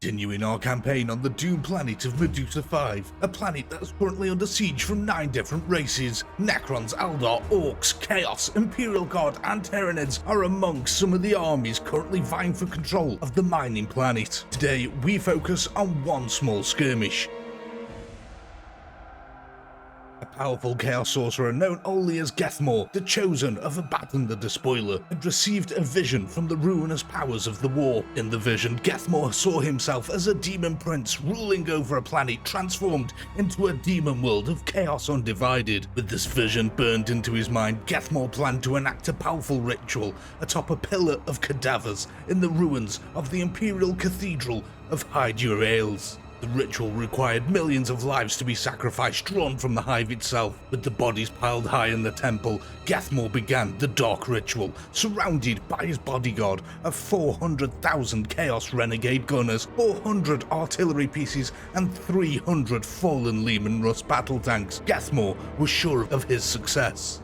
Continuing our campaign on the doomed planet of Medusa 5, a planet that is currently under siege from 9 different races. Necrons, Eldar, Orcs, Chaos, Imperial Guard and Tyranids are amongst some of the armies currently vying for control of the mining planet. Today we focus on one small skirmish. A powerful Chaos Sorcerer known only as Ygethmor, the Chosen of Abaddon the Despoiler, had received a vision from the ruinous powers of the war. In the vision, Ygethmor saw himself as a demon prince ruling over a planet transformed into a demon world of chaos undivided. With this vision burned into his mind, Ygethmor planned to enact a powerful ritual atop a pillar of cadavers in the ruins of the Imperial Cathedral of Ygethmor. The ritual required millions of lives to be sacrificed drawn from the hive itself. With the bodies piled high in the temple, Ygethmor began the dark ritual, surrounded by his bodyguard of 400,000 Chaos Renegade gunners, 400 artillery pieces and 300 fallen Leman Russ battle tanks. Ygethmor was sure of his success.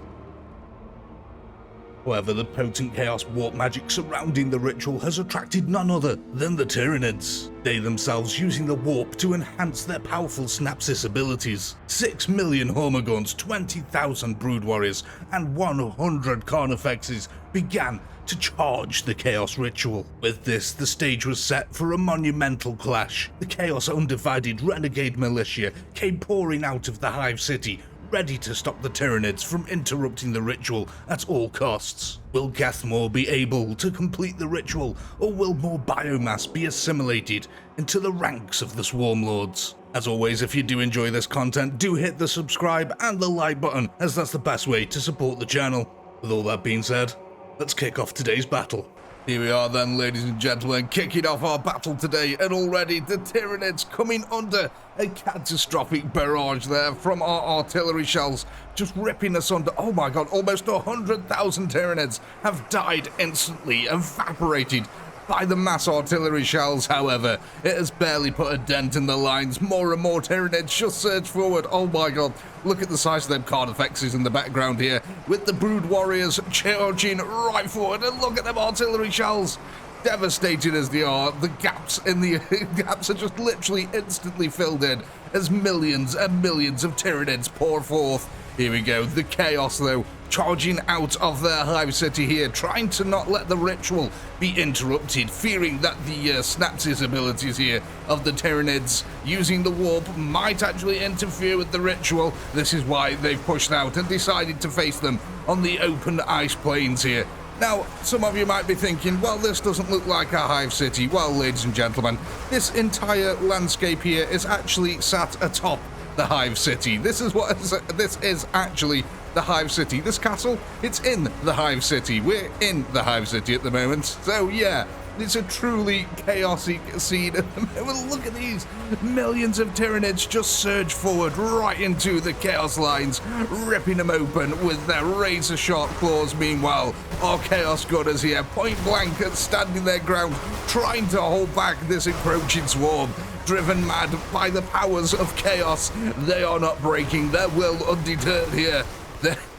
However, the potent chaos warp magic surrounding the ritual has attracted none other than the Tyranids, they themselves using the warp to enhance their powerful Synapsis abilities. 6 million Hormagauns, 20,000 Brood Warriors, and 100 Carnifexes began to charge the Chaos Ritual. With this, the stage was set for a monumental clash. The Chaos Undivided Renegade Militia came pouring out of the Hive City, ready to stop the Tyranids from interrupting the ritual at all costs. Will Ygethmor be able to complete the ritual, or will more biomass be assimilated into the ranks of the Swarm Lords? As always, if you do enjoy this content, do hit the subscribe and the like button, as that's the best way to support the channel. With all that being said, let's kick off today's battle. Here we are then, ladies and gentlemen, kicking off our battle today, and already the Tyranids coming under a catastrophic barrage there from our artillery shells, just ripping us under. Oh my god, almost 100,000 Tyranids have died instantly, evaporated by the mass artillery shells. However, it has barely put a dent in the lines. More and more Tyranids just surge forward. Oh my god, look at the size of them Carnifexes in the background here, with the Brood Warriors charging right forward, and look at them artillery shells. Devastated as they are, the gaps in the gaps are just literally instantly filled in as millions and millions of Tyranids pour forth. Here we go, the Chaos though, charging out of their Hive City here, trying to not let the ritual be interrupted, fearing that the Synapsis abilities here of the Tyranids using the warp might actually interfere with the ritual. This is why they've pushed out and decided to face them on the open ice plains here. Now, some of you might be thinking, well, this doesn't look like a Hive City. Well, ladies and gentlemen, this entire landscape here is actually sat atop the Hive City. This is actually the Hive City. This castle, it's in the Hive City. We're in the Hive City at the moment. So yeah, it's a truly chaotic scene at the moment. Look at these millions of Tyranids just surge forward right into the Chaos lines, ripping them open with their razor sharp claws. Meanwhile, our Chaos Gunners here, point blank, standing their ground, trying to hold back this encroaching swarm. Driven mad by the powers of chaos, they are not breaking their will undeterred here.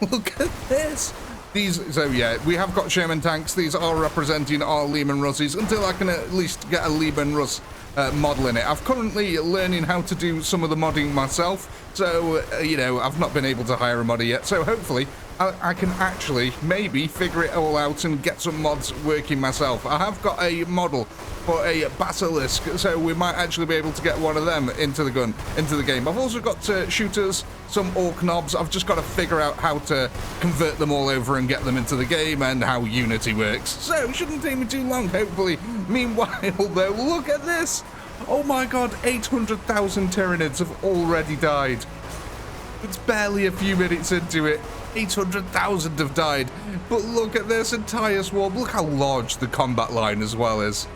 Look at this. So yeah, we have got Sherman tanks. These are representing our Leman Russes until I can at least get a Leman Russ model in it. I'm currently learning how to do some of the modding myself, so you know, I've not been able to hire a modder yet, so hopefully I can actually maybe figure it all out and get some mods working myself. I have got a model for a Basilisk, so we might actually be able to get one of them into the game. I've also got shooters, some Orc knobs. I've just got to figure out how to convert them all over and get them into the game, and how Unity works. So it shouldn't take me too long, hopefully. Meanwhile, though, look at this. Oh my god, 800,000 Tyranids have already died. It's barely a few minutes into it. 800,000 have died. But look at this entire swarm. Look how large the combat line as well is.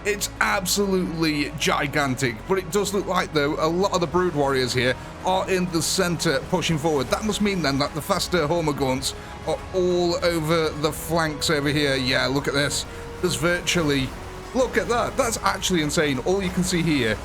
It's absolutely gigantic, but it does look like, though, a lot of the Brood Warriors here are in the center pushing forward. That must mean, then, that the faster Hormagaunts are all over the flanks over here. Yeah, look at this. There's virtually... Look at that. That's actually insane. All you can see here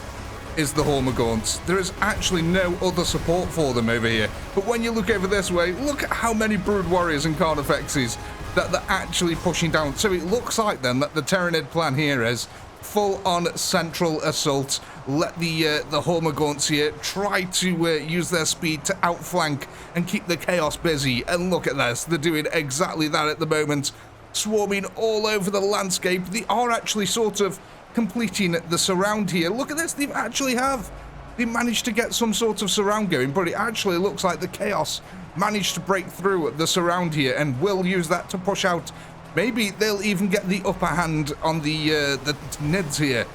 is the Hormagaunts. There is actually no other support for them over here. But when you look over this way, look at how many Brood Warriors and Carnifexes that they're actually pushing down. So it looks like, then, that the Tyranid plan here is full-on central assault. Let the Hormagaunts here try to use their speed to outflank and keep the Chaos busy. And look at this, they're doing exactly that at the moment. Swarming all over the landscape. They are actually sort of completing the surround here. Look at this, they managed to get some sort of surround going, but it actually looks like the Chaos managed to break through the surround here and will use that to push out. Maybe they'll even get the upper hand on the Nids here.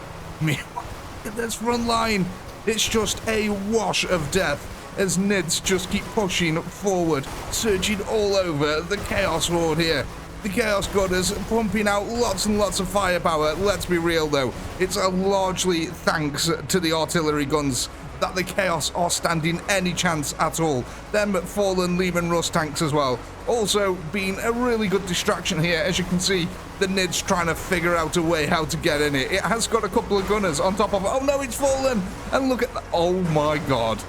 I mean, look at this front line. It's just a wash of death as Nids just keep pushing forward, surging all over the Chaos Horde here. The Chaos Gunners pumping out lots and lots of firepower. Let's be real though, it's largely thanks to the artillery guns that the Chaos are standing any chance at all. Them fallen Lehman Russ tanks as well. Also being a really good distraction here. As you can see, the Nids trying to figure out a way how to get in it. It has got a couple of gunners on top of it. Oh no, it's fallen! And look at that. Oh my god.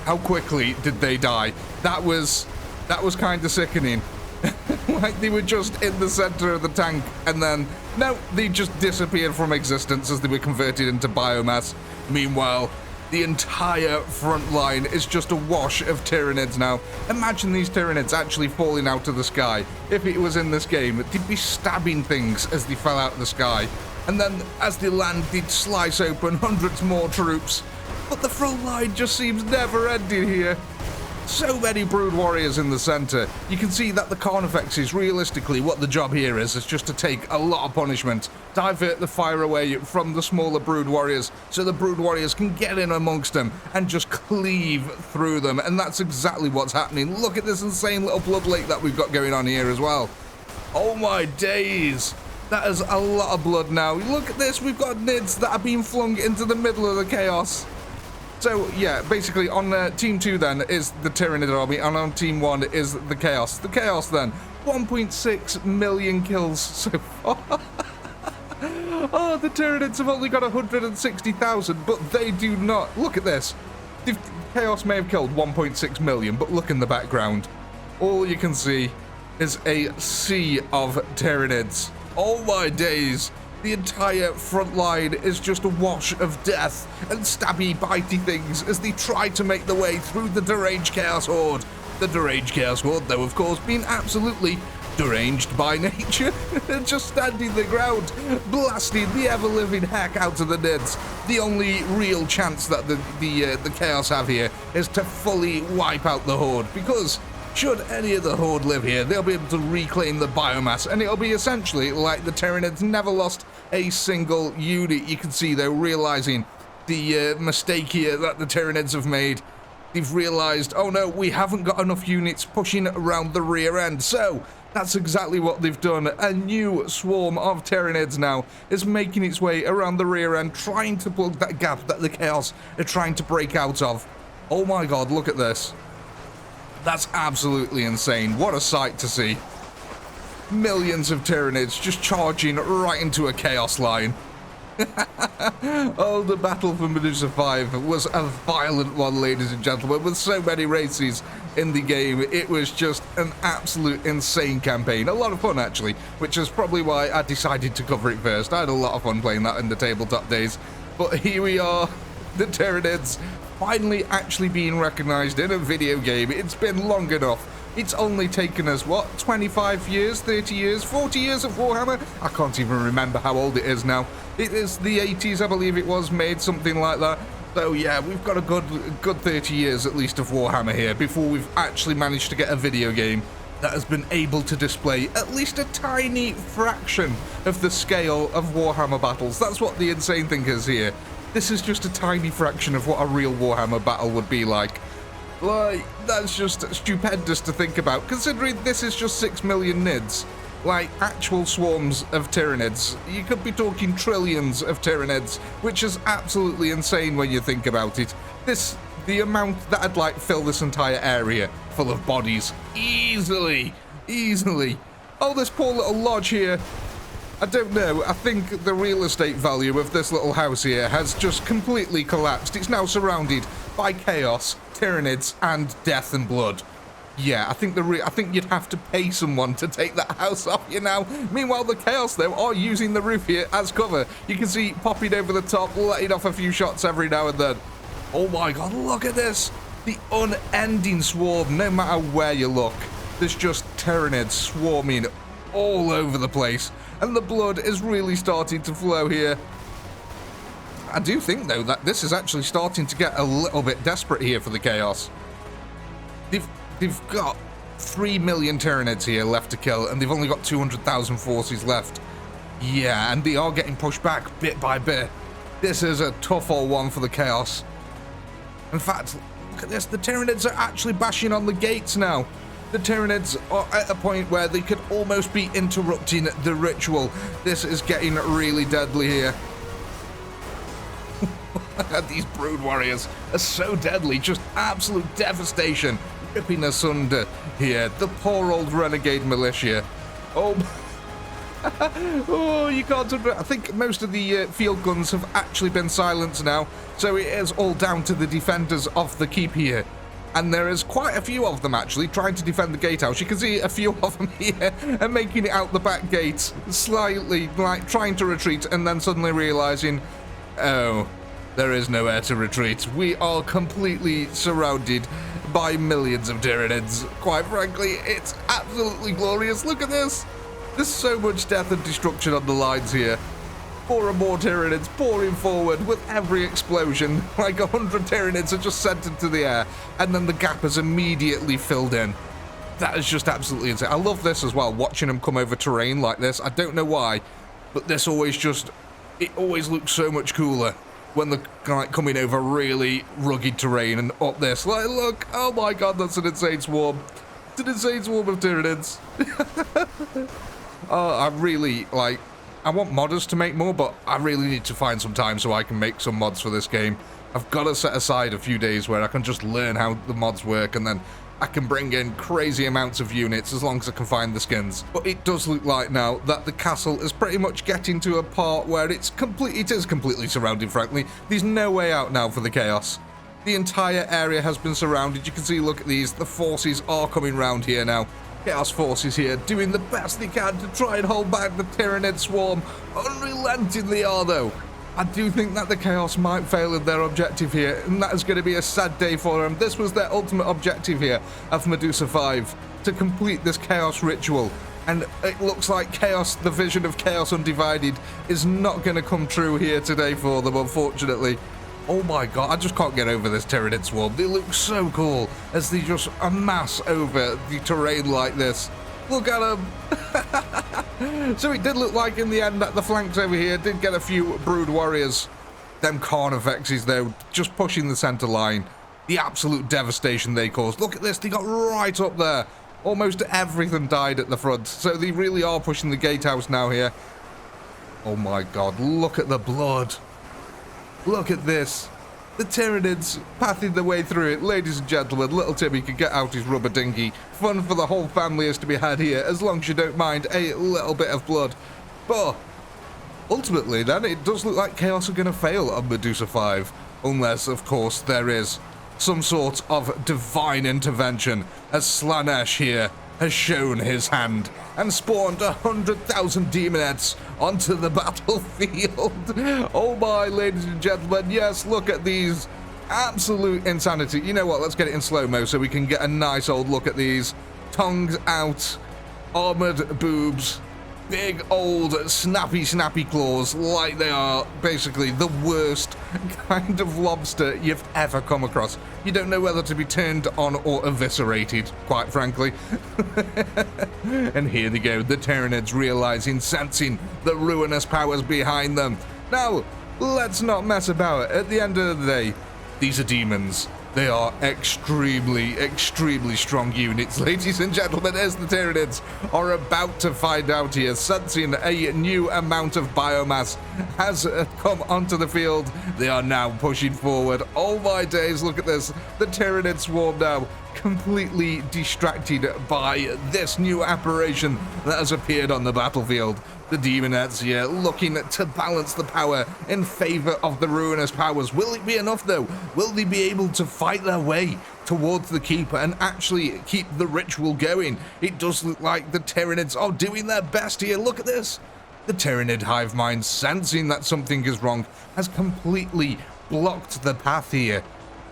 How quickly did they die? That was kind of sickening. Like they were just in the center of the tank and then, no, they just disappeared from existence as they were converted into biomass. Meanwhile, the entire front line is just a wash of Tyranids now. Imagine these Tyranids actually falling out of the sky. If it was in this game, they'd be stabbing things as they fell out of the sky. And then as they land, they'd slice open hundreds more troops. But the front line just seems never ending here. So many Brood Warriors in the center. You can see that the Carnifex is realistically what the job here is just to take a lot of punishment, divert the fire away from the smaller Brood Warriors so the Brood Warriors can get in amongst them and just cleave through them. And that's exactly what's happening. Look at this insane little blood lake that we've got going on here as well. Oh my days. That is a lot of blood now. Look at this. We've got Nids that are being flung into the middle of the chaos. So, yeah, basically on Team 2 then is the Tyranid army, and on Team 1 is the Chaos. The Chaos then, 1.6 million kills so far. Oh, the Tyranids have only got 160,000, but they do not. Look at this. The Chaos may have killed 1.6 million, but look in the background. All you can see is a sea of Tyranids. Oh my days. The entire front line is just a wash of death and stabby, bitey things as they try to make their way through the deranged Chaos Horde. The deranged Chaos Horde, though, of course, being absolutely deranged by nature, just standing the ground, blasting the ever-living heck out of the Nids. The only real chance that the Chaos have here is to fully wipe out the Horde, because should any of the Horde live here, they'll be able to reclaim the biomass, and it'll be essentially like the Tyranids never lost a single unit. You can see they're realizing the mistake here that the Tyranids have made. They've realized, oh no, we haven't got enough units pushing around the rear end. So that's exactly what they've done. A new swarm of Tyranids now is making its way around the rear end, trying to plug that gap that the Chaos are trying to break out of. Oh my god, look at this. That's absolutely insane. What a sight to see. Millions of Tyranids just charging right into a Chaos line. Oh, the battle for Medusa 5 was a violent one, ladies and gentlemen, with so many races in the game. It was just an absolute insane campaign. A lot of fun, actually, which is probably why I decided to cover it first. I had a lot of fun playing that in the tabletop days. But here we are, the Tyranids finally actually being recognized in a video game. It's been long enough. It's only taken us, what, 25 years, 30 years, 40 years of Warhammer? I can't even remember how old it is now. It is the 80s, I believe it was, made, something like that. So yeah, we've got a good 30 years at least of Warhammer here before we've actually managed to get a video game that has been able to display at least a tiny fraction of the scale of Warhammer battles. That's what the insane thing is here. This is just a tiny fraction of what a real Warhammer battle would be like. Like, that's just stupendous to think about, considering this is just 6 million Nids. Like, actual swarms of Tyranids. You could be talking trillions of Tyranids, which is absolutely insane when you think about it. The amount that I'd like fill this entire area full of bodies. Easily. Oh, this poor little lodge here. I don't know, I think the real estate value of this little house here has just completely collapsed. It's now surrounded by chaos, Tyranids, and death and blood. Yeah, I think you'd have to pay someone to take that house off you now. Meanwhile, the Chaos, though, are using the roof here as cover. You can see popping over the top, letting off a few shots every now and then. Oh my god, look at this. The unending swarm, no matter where you look. There's just Tyranids swarming all over the place. And the blood is really starting to flow here. I do think, though, that this is actually starting to get a little bit desperate here for the Chaos. They've got 3 million Tyranids here left to kill, and they've only got 200,000 forces left. Yeah, and they are getting pushed back bit by bit. This is a tough old one for the Chaos. In fact, look at this. The Tyranids are actually bashing on the gates now. The Tyranids are at a point where they could almost be interrupting the ritual. This is getting really deadly here. These Brood Warriors are so deadly. Just absolute devastation. Ripping asunder here. The poor old renegade militia. Oh, oh, you can't. I think most of the field guns have actually been silenced now, so it is all down to the defenders of the keep here. And there is quite a few of them actually trying to defend the gatehouse. You can see a few of them here and making it out the back gate, slightly like trying to retreat, and then suddenly realizing, oh, there is nowhere to retreat. We are completely surrounded by millions of Tyranids. Quite frankly, it's absolutely glorious. Look at this. There's so much death and destruction on the lines here. More and more Tyranids pouring forward with every explosion. Like 100 Tyranids are just sent into the air, and then the gap is immediately filled in. That is just absolutely insane. I love this as well, watching them come over terrain like this. I don't know why, but this always it always looks so much cooler when they're like coming over really rugged terrain and up this. Like, look, oh my god, that's an insane swarm. It's an insane swarm of Tyranids. Oh, I want modders to make more, but I really need to find some time so I can make some mods for this game. I've got to set aside a few days where I can just learn how the mods work, and then I can bring in crazy amounts of units as long as I can find the skins. But it does look like now that the castle is pretty much getting to a part where it is completely surrounded, frankly. There's no way out now for the Chaos. The entire area has been surrounded. You can see, look at these. The forces are coming round here now. Chaos forces here doing the best they can to try and hold back the Tyranid swarm. Unrelenting they are, though. I do think that the Chaos might fail in their objective here, and that is going to be a sad day for them. This was their ultimate objective here of Medusa 5, to complete this Chaos ritual. And it looks like Chaos, the vision of Chaos Undivided, is not going to come true here today for them, unfortunately. Oh my god, I just can't get over this Tyranid swarm. They look so cool as they just amass over the terrain like this. Look at them. So it did look like in the end that the flanks over here did get a few Brood Warriors. Them Carnifexes, though, just pushing the center line. The absolute devastation they caused. Look at this, they got right up there. Almost everything died at the front. So they really are pushing the gatehouse now here. Oh my god, look at the blood. Look at this. The Tyranids pathing their way through it. Ladies and gentlemen, little Timmy can get out his rubber dinghy. Fun for the whole family is to be had here, as long as you don't mind a little bit of blood. But ultimately, then, it does look like Chaos are going to fail on Medusa 5. Unless, of course, there is some sort of divine intervention, as Slanesh here has shown his hand and spawned 100,000 demonettes onto the battlefield. Oh my, ladies and gentlemen, yes, look at these. Absolute insanity. You know what, let's get it in slow-mo so we can get a nice old look at these. Tongues out, armored boobs, big old snappy claws, like they are basically the worst kind of lobster you've ever come across. You don't know whether to be turned on or eviscerated, quite frankly. And here they go, the Tyranids realizing, sensing the ruinous powers behind them. Now, let's not mess about. At the end of the day, these are demons. They are extremely strong units, ladies and gentlemen, as the Tyranids are about to find out here, sensing a new amount of biomass has come onto the field. They are now pushing forward. Oh my days, look at this. The Tyranid swarm now completely distracted by this new apparition that has appeared on the battlefield. The Demonettes here looking to balance the power in favor of the ruinous powers. Will it be enough though? Will they be able to fight their way towards the Keeper and actually keep the ritual going? It does look like the Tyranids are doing their best here. Look at this. The Tyranid hive mind, sensing that something is wrong, has completely blocked the path here.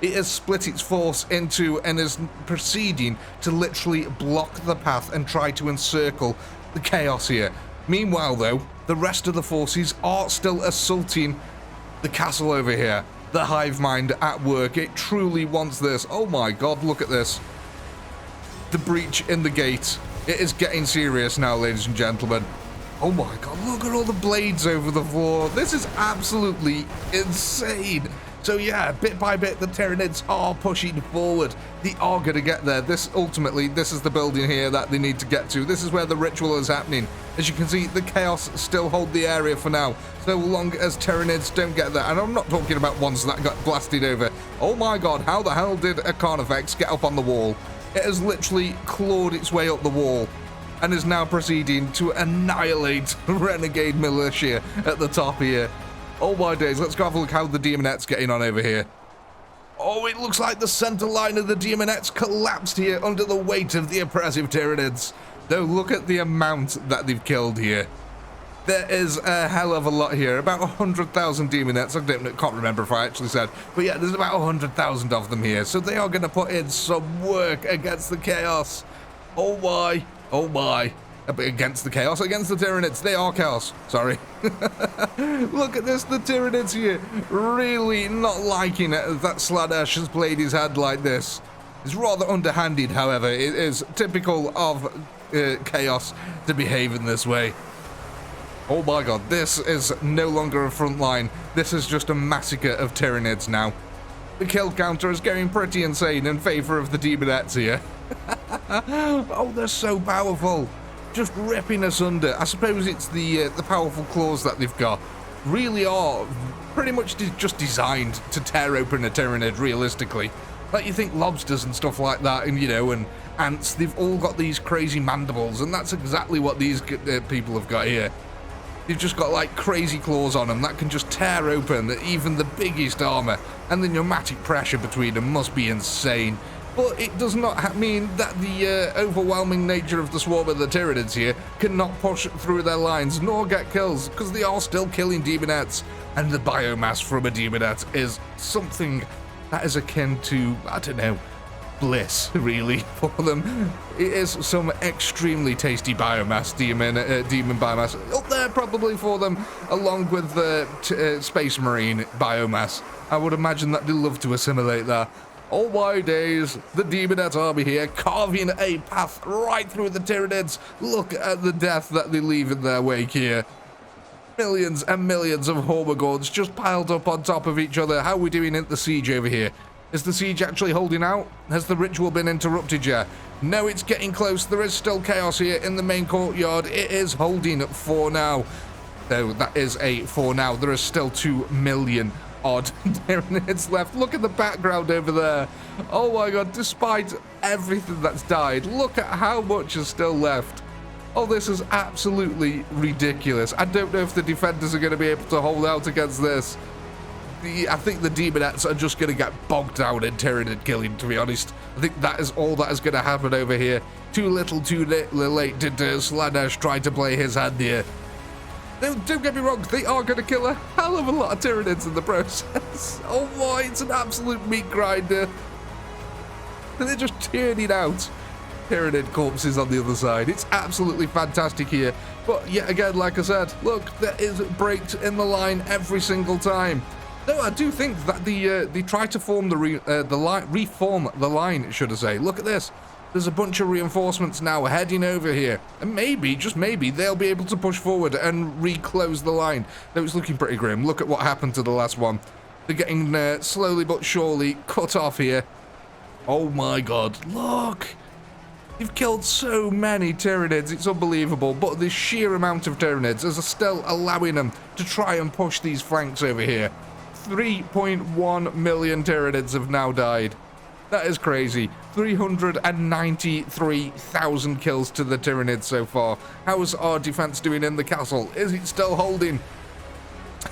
It has split its force into and is proceeding to literally block the path and try to encircle the chaos here. Meanwhile, though, the rest of the forces are still assaulting the castle over here. The hive mind at work. It truly wants this. Oh my god, look at this. The breach in the gate. It is getting serious now, ladies and gentlemen. Oh my god, look at all the blades over the floor. This is absolutely insane. So yeah, bit by bit, the Tyranids are pushing forward. They are going to get there. This is the building here that they need to get to. This is where the ritual is happening. As you can see, the Chaos still hold the area for now, so long as Tyranids don't get there. And I'm not talking about ones that got blasted over. Oh my god, how the hell did a Carnifex get up on the wall? It has literally clawed its way up the wall and is now proceeding to annihilate renegade militia at the top here. Oh my days, let's go have a look how the Demonettes getting on over here. Oh, it looks like the center line of the Demonettes collapsed here under the weight of the oppressive Tyranids. Though look at the amount that they've killed here. There is a hell of a lot here, about 100,000 Demonettes. I can't remember if I actually said, but yeah, there's about 100,000 of them here. So they are going to put in some work against the chaos. Oh my, oh my. Against the chaos, against the Tyranids. They are chaos. Sorry. Look at this, the Tyranids here. Really not liking it that Slaanesh has played his hand like this. It's rather underhanded, however. It is typical of chaos to behave in this way. Oh my god, this is no longer a front line. This is just a massacre of Tyranids now. The kill counter is going pretty insane in favor of the Demonettes here. Oh, they're so powerful. Just ripping us under. I suppose it's the powerful claws that they've got. Really are pretty much just designed to tear open a Tyranid, realistically. Like you think lobsters and stuff like that, and you know, and ants, they've all got these crazy mandibles, and that's exactly what these people have got here. They've just got like crazy claws on them that can just tear open even the biggest armor, and the pneumatic pressure between them must be insane. But it does not mean that the overwhelming nature of the swarm of the Tyranids here cannot push through their lines nor get kills, because they are still killing Demonettes, and the biomass from a Demonette is something that is akin to, I don't know, bliss, really, for them. It is some extremely tasty biomass, demon biomass, up there probably for them, along with the Space Marine biomass. I would imagine that they love to assimilate that. Oh my days, the Demonette army here, carving a path right through the Tyranids. Look at the death that they leave in their wake here. Millions and millions of Hormagorns just piled up on top of each other. How are we doing at the siege over here? Is the siege actually holding out? Has the ritual been interrupted yet? No, it's getting close. There is still chaos here in the main courtyard. It is holding for now. Though that is a for now. There is still 2 million odd Tyranids left. Look at the background over there. Oh my god, despite everything that's died, look at how much is still left. Oh, this is absolutely ridiculous. I don't know if the defenders are going to be able to hold out against this. I think the Demonettes are just going to get bogged down in Tyranid killing, to be honest. I think that is all that is going to happen over here. Too little, too late did Slaanesh try to play his hand here. Don't get me wrong, they are going to kill a hell of a lot of Tyranids in the process. Oh boy, it's an absolute meat grinder. And they're just turning out Tyranid corpses on the other side. It's absolutely fantastic here. But yet again, like I said, look, there is breaks in the line every single time. Though I do think that they try to form reform the line, should I say. Look at this. There's a bunch of reinforcements now heading over here. And maybe, just maybe, they'll be able to push forward and reclose the line. Though it's looking pretty grim. Look at what happened to the last one. They're getting slowly but surely cut off here. Oh my god, look. You've killed so many Tyranids, it's unbelievable. But the sheer amount of Tyranids is still allowing them to try and push these flanks over here. 3.1 million Tyranids have now died. That is crazy. 393,000 kills to the Tyranids so far. How is our defense doing in the castle? Is it still holding?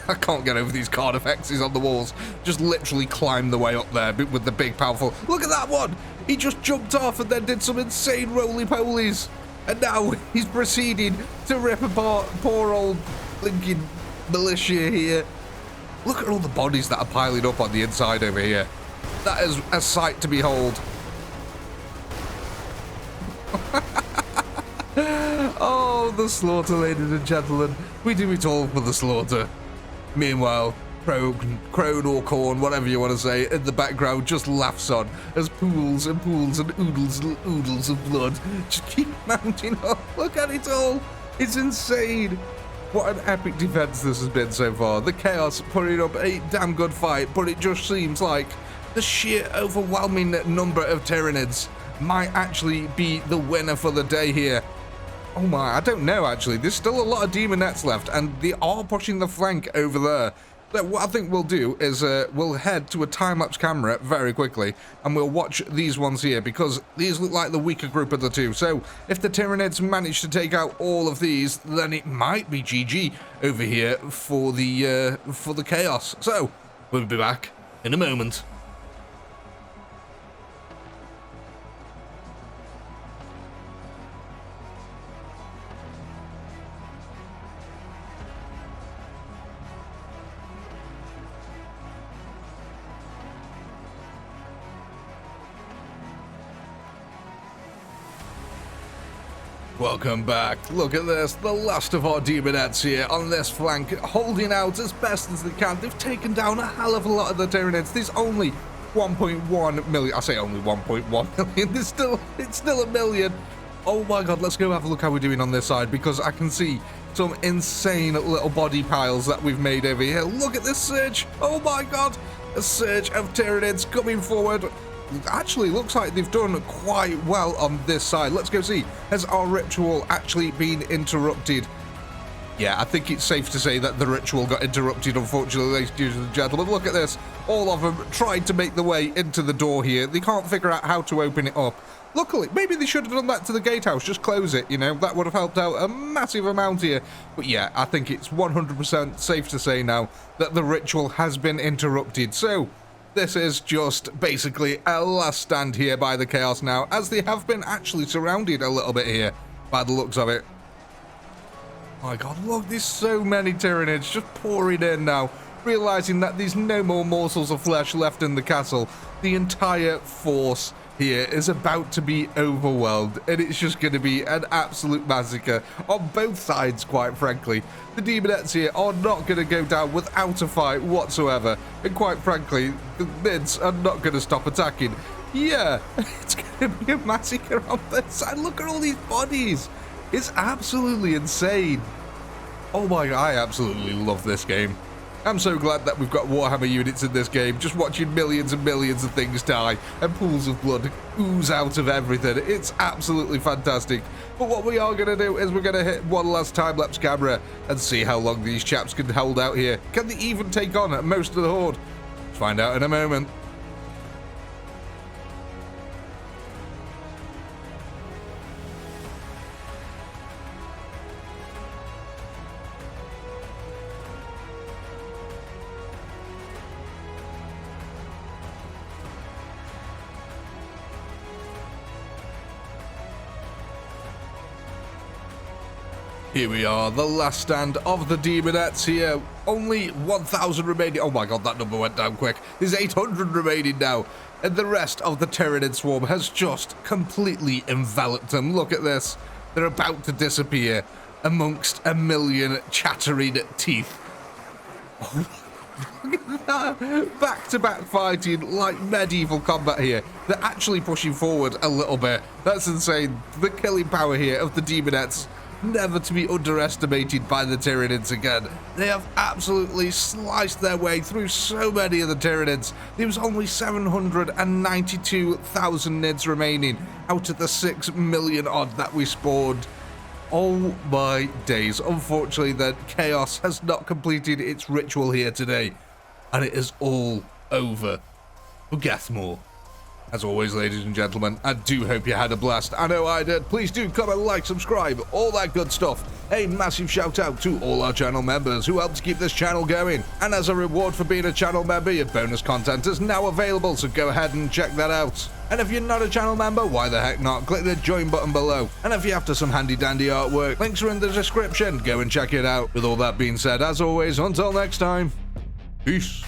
I can't get over these Carnifexes on the walls. Just literally climb the way up there with the big powerful. Look at that one! He just jumped off and then did some insane roly-polies. And now he's proceeding to rip apart poor old blinking militia here. Look at all the bodies that are piling up on the inside over here. That is a sight to behold. Oh, the slaughter, ladies and gentlemen. We do it all for the slaughter. Meanwhile, crone or corn, whatever you want to say, in the background just laughs on as pools and pools and oodles of blood just keep mounting up. Look at it all. It's insane. What an epic defense this has been so far. The Chaos putting up a damn good fight, but it just seems like the sheer overwhelming number of Tyranids might actually be the winner for the day here. Oh my, I don't know actually. There's still a lot of Demonettes left, and they are pushing the flank over there. So what I think we'll do is we'll head to a time-lapse camera very quickly, and we'll watch these ones here, because these look like the weaker group of the two. So if the Tyranids manage to take out all of these, then it might be GG over here for the Chaos. So we'll be back in a moment. Welcome back. Look at this, the last of our Demonettes here on this flank, holding out as best as they can. They've taken down a hell of a lot of the Tyranids. There's only 1.1 million. I say only 1.1 million. It's still a million. Oh my god, let's go have a look how we're doing on this side, because I can see some insane little body piles that we've made over here. Look at this surge. Oh my god, a surge of Tyranids coming forward. Actually looks like they've done quite well on this side. Let's go see. Has our ritual actually been interrupted? Yeah, I think it's safe to say that the ritual got interrupted, unfortunately, ladies and gentlemen. Look at this. All of them tried to make the way into the door here. They can't figure out how to open it up. Luckily, maybe they should have done that to the gatehouse. Just close it, you know. That would have helped out a massive amount here. But yeah, I think it's 100% safe to say now that the ritual has been interrupted. So this is just basically a last stand here by the Chaos now, as they have been actually surrounded a little bit here by the looks of it. Oh my god, look, there's so many Tyranids just pouring in now, realizing that there's no more morsels of flesh left in the castle. The entire force here is about to be overwhelmed, and it's just going to be an absolute massacre on both sides, quite frankly. The Demonettes here are not going to go down without a fight whatsoever, and quite frankly, the mids are not going to stop attacking. Yeah, it's going to be a massacre on this side. Look at all these bodies. It's absolutely insane. Oh my god, I absolutely love this game. I'm so glad that we've got Warhammer units in this game, just watching millions and millions of things die and pools of blood ooze out of everything. It's absolutely fantastic. But what we are going to do is we're going to hit one last time-lapse camera and see how long these chaps can hold out here. Can they even take on most of the horde? Let's find out in a moment. Here we are, the last stand of the Demonettes here. Only 1,000 remaining. Oh my god, that number went down quick. There's 800 remaining now. And the rest of the Tyranid swarm has just completely enveloped them. Look at this. They're about to disappear amongst a million chattering teeth. Back-to-back fighting like medieval combat here. They're actually pushing forward a little bit. That's insane. The killing power here of the Demonettes, never to be underestimated by the Tyranids again. They have absolutely sliced their way through so many of the Tyranids. There was only 792,000 nids remaining out of the 6 million odd that we spawned. Oh my days. Unfortunately, the Chaos has not completed its ritual here today, and it is all over for Ygethmor As always, ladies and gentlemen, I do hope you had a blast. I know I did. Please do comment, like, subscribe, all that good stuff. A massive shout out to all our channel members who helped keep this channel going. And as a reward for being a channel member, your bonus content is now available, so go ahead and check that out. And if you're not a channel member, why the heck not? Click the join button below. And if you're after some handy dandy artwork, links are in the description. Go and check it out. With all that being said, as always, until next time, peace.